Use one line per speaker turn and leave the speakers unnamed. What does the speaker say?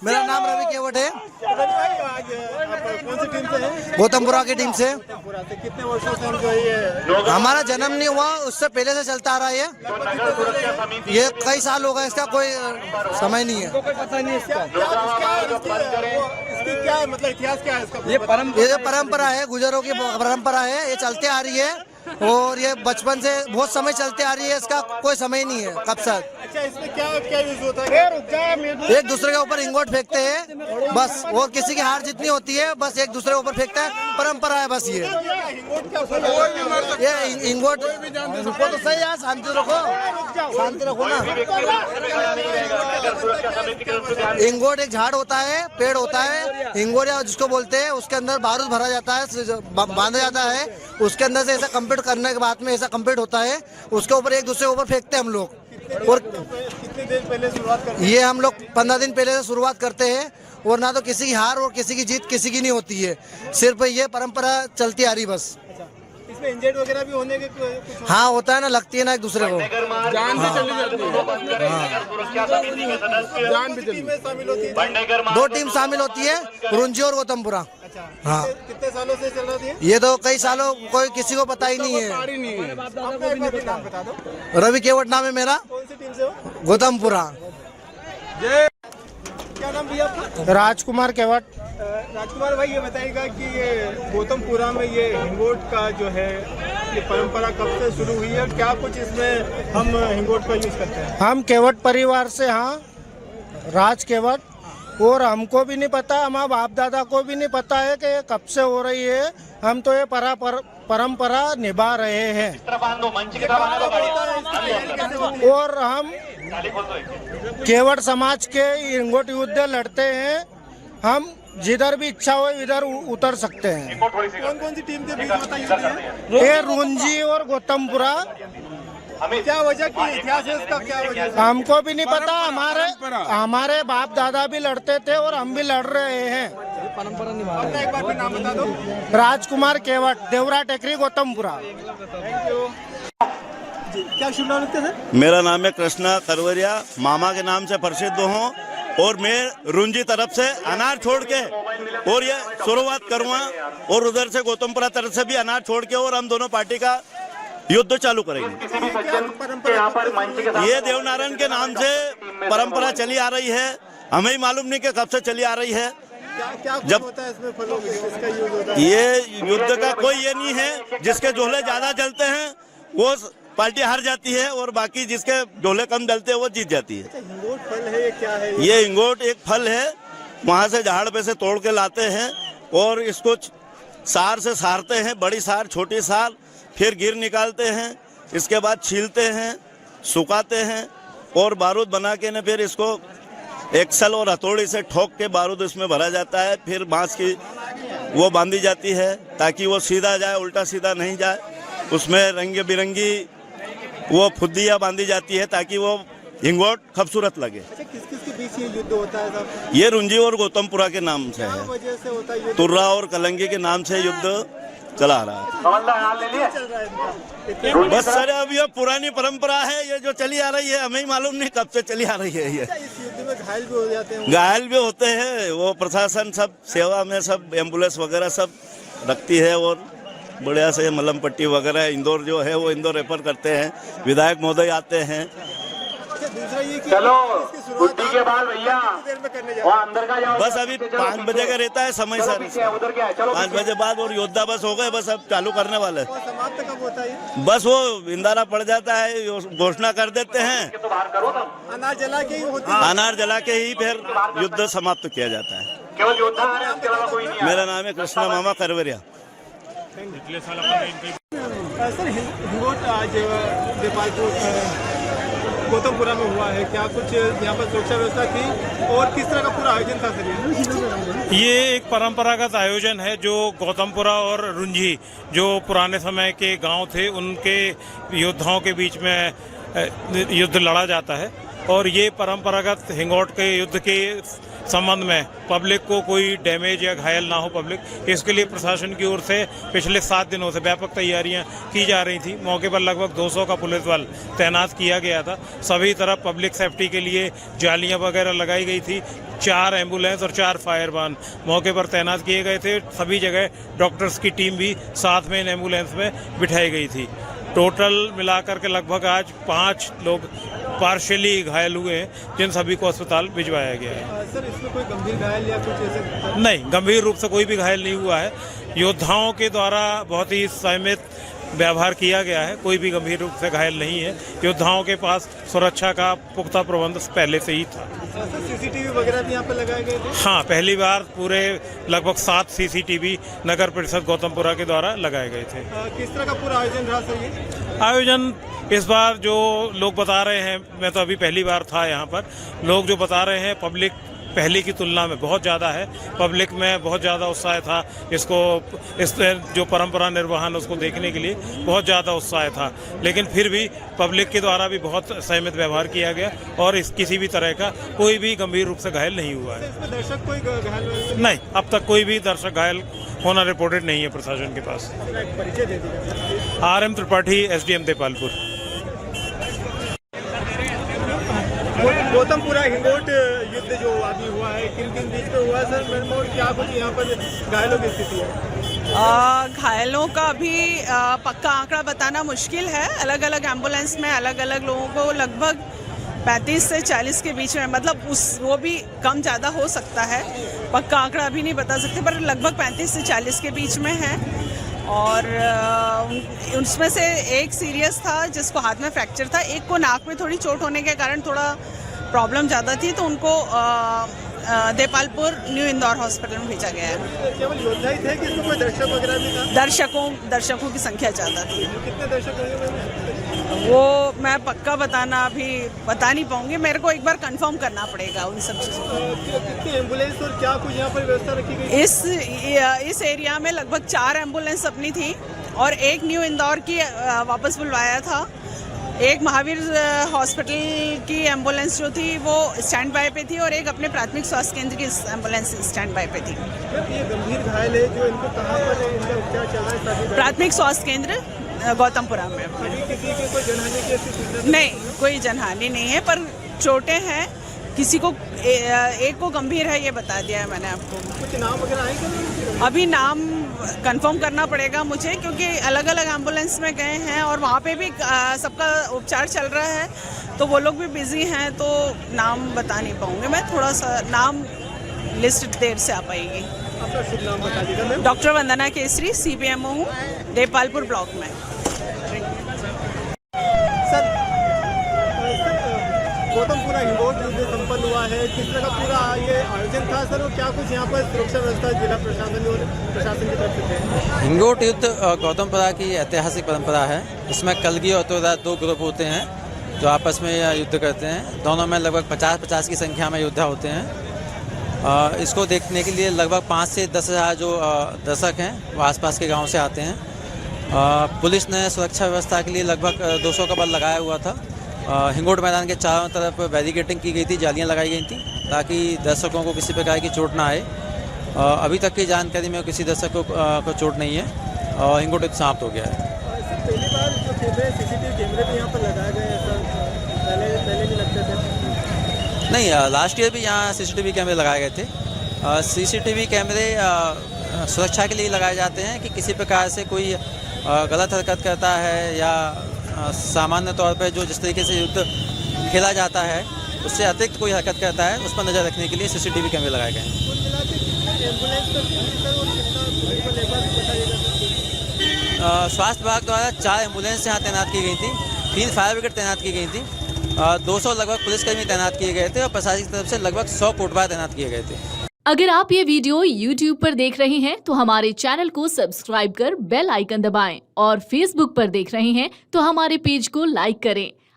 मेरा नाम रवि केवट है।
कौन सी टीम से है?
गौतमपुरा की टीम से।
कितने वर्षों से हम जो ये
हमारा जन्म नहीं हुआ, उससे पहले से चलता आ रहा है ये कई साल हो गए, इसका कोई समय नहीं है।
पता नहीं इसका इसकी क्या मतलब इतिहास क्या है इसका?
ये जो परंपरा है, गुजरों की परंपरा है, ये चलते आ रही है और ये बचपन से बहुत समय चलते आ रही है, इसका कोई समय नहीं है कब से।
अच्छा, इसमें क्या क्या यूज होता है?
एक दूसरे के ऊपर इंगोट फेंकते हैं बस, और किसी की हार जितनी होती है बस एक दूसरे के ऊपर फेंकता है, परंपरा है बस ये इंगोट। रुको तो सही यार, शांति रखो, शांति रखो ना। इंगोट एक झाड़ होता है, पेड़ होता है, इंगोट या जिसको बोलते हैं, उसके अंदर बारूद भरा जाता है, बांधा जाता है, उसके अंदर से ऐसा कंप्लीट करने के बाद में ऐसा कंप्लीट होता है, उसके ऊपर एक दूसरे के ऊपर फेंकते हैं हम लोग। और
कितने दिन पहले शुरुआत करते हैं?
ये हम लोग 15 दिन पहले से शुरुआत करते हैं, और ना तो किसी की हार और किसी की जीत किसी की नहीं होती है, सिर्फ ये परंपरा चलती आ रही बस।
इसमें इंजर्ड वगैरह भी होने के कुछ
हाँ होता है ना, लगती है ना एक दूसरे को,
जान भी चली जाती है। जान भी टीमें शामिल होती है?
2 टीम शामिल होती है, रुंजी और गौतमपुरा। हाँ,
कितने सालों से चल रही है?
ये तो कई सालों कोई किसी को पता ही नहीं है।
आपका एक बार नाम बता दो।
रवि केवट नाम है मेरा,
कौन सी टीम से हो?
गौतमपुरा।
क्या नाम भैया आपका?
राजकुमार केवट।
राजकुमार भाई, ये बताइएगा कि ये गौतमपुरा में ये हिंगोट का जो है ये परंपरा कब से शुरू हुई है? क्या कुछ इसमें हम हिंगोट का यूज करते हैं?
हम केवट परिवार से, हाँ, राज केवट, और हमको भी नहीं पता, हमारे बाप दादा को भी नहीं पता है कि ये कब से हो रही है। हम तो ये परंपरा निभा रहे हैं, और हम केवट समाज के इंगोट युद्ध लड़ते हैं। हम जिधर भी इच्छा हो इधर उतर सकते हैं।
कौन कौन सी टीम के बीच होता है?
ये रुंजी और गौतमपुरा।
क्या वजह, की इतिहास है इसका, क्या वजह है?
हमको भी नहीं पता, हमारे बाप दादा भी लड़ते थे और हम भी लड़ रहे हैं।
अपना एक बार फिर नाम बता दो।
राजकुमार केवट, देवरा टेकरी, गौतमपुरा।
क्या शुभ नाम लिखते सर?
मेरा नाम है कृष्णा करवरिया, मामा के नाम से प्रसिद्ध हूँ, और मैं रुंजी तरफ से अनार छोड़ के और ये शुरुआत करूँगा, और उधर से गौतमपुरा तरफ से भी अनार छोड़ के, और हम दोनों पार्टी का युद्ध चालू करेंगे। ये देवनारायण के नाम से परंपरा चली आ रही है, हमें ही मालूम नहीं कि कब से चली आ रही है।
क्या
जब
होता है इसमें फलों में, इसका यूज होता है?
ये युद्ध का कोई ये नहीं है, जिसके झोले ज्यादा जलते हैं वो पार्टी हार जाती है, और बाकी जिसके झोले कम जलते हैं वो जीत जाती है।
हिंगोट फल है, ये क्या है?
ये इंगोट एक फल है, वहाँ से झाड़ पे से तोड़ के लाते हैं, और इसको सार से सारते हैं, बड़ी सार छोटी सार, फिर गिर निकालते हैं, इसके बाद छीलते हैं, सुखाते हैं, और बारूद बना के ने फिर इसको एक्सल और हथौड़ी से ठोक के बारूद इसमें भरा जाता है, फिर बांस की वो बांधी जाती है ताकि वो सीधा जाए, उल्टा सीधा नहीं जाए। उसमें रंग बिरंगी वो फुद्दियाँ बांधी जाती है ताकि वो हिंगोट खूबसूरत लगे।
अच्छा, किस किस के बीच ये युद्ध होता है साहब?
ये रुंजी और गौतमपुरा के नाम से
क्या
है,
वजह से होता है युद्ध?
तुर्रा और कलंगी के नाम से युद्ध चला रहा है।
चल रहा है
बस सर, अब ये पुरानी परंपरा है, ये जो चली आ रही है, हमें ही मालूम नहीं कब से चली आ रही है। ये
इस युद्ध में घायल भी हो जाते हैं?
घायल भी होते हैं, वो प्रशासन सब सेवा में सब एम्बुलेंस वगैरह सब रखती है, और बढ़िया से मलम पट्टी वगैरह इंदौर जो है वो इंदौर रेफर करते हैं, विधायक महोदय आते हैं।
दूसरा ये कि
चलो
इसकी शुरुआत
के बाद भैया
कितनी देर में करने जा रहे
वहाँ अंदर का जाओ।
बस अभी 5 बजे का रहता है समय सर,
उधर क्या है? चलो
5 बजे बाद, और योद्धा बस हो गए, बस अब चालू करने वाले।
हैं? और समाप्त कब होता है ये?
बस वो इंदारा पड़ जाता है, घोषणा कर देते हैं,
तो बाहर करो तब।
अनाज जला के ही होती है?
अनार जला के ही फिर युद्ध समाप्त किया जाता है।
केवल योद्धा आ रहे हैं, उसके अलावा कोई नहीं आ
मेरा नाम है कृष्णा मामा करवरिया।
सर, हिंगोट आज देपालपुर गौतमपुरा में हुआ है, क्या कुछ यहाँ पर सुरक्षा व्यवस्था थी और किस तरह का पूरा आयोजन था सर?
ये एक परंपरागत आयोजन है जो गौतमपुरा और रुंझी, जो पुराने समय के गांव थे, उनके योद्धाओं के बीच में युद्ध लड़ा जाता है, और ये परंपरागत हिंगोट के युद्ध के संबंध में पब्लिक को कोई डैमेज या घायल ना हो पब्लिक, इसके लिए प्रशासन की ओर से पिछले 7 दिनों से व्यापक तैयारियां की जा रही थी। मौके पर लगभग 200 का पुलिस बल तैनात किया गया था। सभी तरफ पब्लिक सेफ्टी के लिए जालियां वगैरह लगाई गई थी। 4 एम्बुलेंस और 4 फायर वाहन मौके पर तैनात किए गए थे। सभी जगह डॉक्टर्स की टीम भी साथ में इन एम्बुलेंस में बिठाई गई थी। टोटल मिलाकर के लगभग आज 5 लोग पार्शियली घायल हुए हैं, जिन सभी को अस्पताल भिजवाया गया है।
सर, इसमें कोई गंभीर घायल या कुछ ऐसे?
नहीं, गंभीर रूप से कोई भी घायल नहीं हुआ है। योद्धाओं के द्वारा बहुत ही संयमित व्यवहार किया गया है, कोई भी गंभीर रूप से घायल नहीं है। योद्धाओं के पास सुरक्षा का पुख्ता प्रबंध पहले से ही था।
सीसीटीवी वगैरह भी यहाँ पर लगाए गए थे?
हाँ, पहली बार पूरे लगभग 7 सीसीटीवी नगर परिषद गौतमपुरा के द्वारा लगाए गए थे।
किस तरह का पूरा आयोजन रहा सर ये?
आयोजन इस बार जो लोग बता रहे हैं, मैं तो अभी पहली बार था यहाँ पर, लोग जो बता रहे हैं पब्लिक पहले की तुलना में बहुत ज़्यादा है। पब्लिक में बहुत ज़्यादा उत्साह था, इस जो परंपरा निर्वहन उसको देखने के लिए बहुत ज़्यादा उत्साह था। लेकिन फिर भी पब्लिक के द्वारा भी बहुत संयमित व्यवहार किया गया और किसी भी तरह का कोई भी गंभीर रूप से घायल नहीं हुआ है।
इसमें दर्शक कोई घायल
नहीं, अब तक कोई भी दर्शक घायल होना रिपोर्टेड नहीं है प्रशासन के पास।
परिचय दे दीजिए।
RM Tripathi, SDM Depalpur.
गौतमपुरा हिंगोट युद्ध जो अभी हुआ है, किन किन बीच में हुआ है सर, और क्या कुछ यहाँ पर घायलों की स्थिति है?
घायलों का अभी पक्का आंकड़ा बताना मुश्किल है। अलग अलग एम्बुलेंस में अलग अलग लोगों को लगभग 35 से 40 के बीच में, मतलब वो भी कम ज़्यादा हो सकता है, पक्का आंकड़ा अभी नहीं बता सकते, पर लगभग 35 से 40 के बीच में है। और उसमें से एक सीरियस था जिसको हाथ में फ्रैक्चर था, एक को नाक में थोड़ी चोट होने के कारण थोड़ा प्रॉब्लम ज़्यादा थी, तो उनको देपालपुर न्यू इंदौर हॉस्पिटल में भेजा गया है।
केवल योद्धा ही थे कि इसमें कोई दर्शक वगैरह भी था?
दर्शकों की संख्या ज़्यादा थी।
कितने दर्शक होंगे
वो मैं पक्का बताना अभी बता नहीं पाऊंगी, मेरे को एक बार कंफर्म करना पड़ेगा उन सब चीज़ों को।
कितनी एम्बुलेंस और क्या कुछ यहाँ पर व्यवस्था रखी गई?
इस एरिया में लगभग 4 एम्बुलेंस अपनी थी और एक न्यू इंदौर की वापस बुलवाया था। एक महावीर हॉस्पिटल की एम्बुलेंस जो थी वो स्टैंड बाय पे थी और एक अपने प्राथमिक स्वास्थ्य केंद्र की एम्बुलेंस स्टैंड बाय पे थी।
ये गंभीर घायल है जो इनको कहाँ पर इनका उपचार चल रहा है?
प्राथमिक स्वास्थ्य केंद्र गौतमपुरा में।
किसी की कोई जनहानि की स्थिति?
नहीं, कोई जनहानि नहीं है, पर चोटें हैं। किसी को एक को गंभीर है, ये बता दिया है मैंने आपको।
कुछ नाम वगैरह आएंगे?
अभी नाम कंफर्म करना पड़ेगा मुझे, क्योंकि अलग अलग एम्बुलेंस में गए हैं और वहाँ पे भी सबका उपचार चल रहा है, तो वो लोग भी बिजी हैं, तो नाम बता नहीं पाऊँगी मैं। थोड़ा सा नाम लिस्ट देर से आ पाएगी।
आपका शुभ नाम बता दीजिएगा।
डॉक्टर वंदना केसरी, CPMO हूँ देपालपुर ब्लॉक में।
गौतमपुरा हिंगोट युद्ध संपन्न हुआ है, किस तरह का पूरा ये आयोजन था सर, और क्या कुछ यहाँ पर सुरक्षा व्यवस्था जिला प्रशासन और प्रशासन की तरफ से थे?
हिंगोट युद्ध गौतमपुरा की ऐतिहासिक परंपरा है। इसमें कलगी और तोरा 2 ग्रुप होते हैं जो आपस में युद्ध करते हैं। दोनों में लगभग 50-50 की संख्या में योद्धा होते हैं। इसको देखने के लिए लगभग 5 से 10 हज़ार जो दर्शक हैं वो आसपास के गाँव से आते हैं। पुलिस ने सुरक्षा व्यवस्था के लिए लगभग 200 का बल लगाया हुआ था। हिंगोट मैदान के चारों तरफ बैरिकेडिंग की गई थी, जालियां लगाई गई थी ताकि दर्शकों को किसी प्रकार की चोट ना आए। अभी तक की जानकारी में किसी दर्शक को चोट नहीं है और हिंगोट युद्ध समाप्त हो गया है।
पहली बार जो कैमरे CCTV कैमरे भी यहाँ पर लगाए गए हैं सर, पहले नहीं लगते थे?
नहीं, लास्ट ईयर भी यहाँ CCTV कैमरे लगाए गए थे। CCTV कैमरे सुरक्षा के लिए लगाए जाते हैं कि किसी प्रकार से कोई गलत हरकत करता है या सामान्य तौर पर जो जिस तरीके से युद्ध खेला जाता है उससे अतिरिक्त कोई हरकत करता है उस पर नज़र रखने के लिए CCTV कैमरे लगाए गए हैं। स्वास्थ्य विभाग द्वारा 4 एम्बुलेंस यहाँ तैनात की गई थी, 3 फायर ब्रिगेड तैनात की गई थी, 200 लगभग पुलिसकर्मी तैनात किए गए थे और प्रशासन की तरफ से लगभग 100 कोटवार तैनात किए गए थे।
अगर आप ये वीडियो YouTube पर देख रहे हैं तो हमारे चैनल को सब्सक्राइब कर बेल आइकन दबाएं और Facebook पर देख रहे हैं तो हमारे पेज को लाइक करें।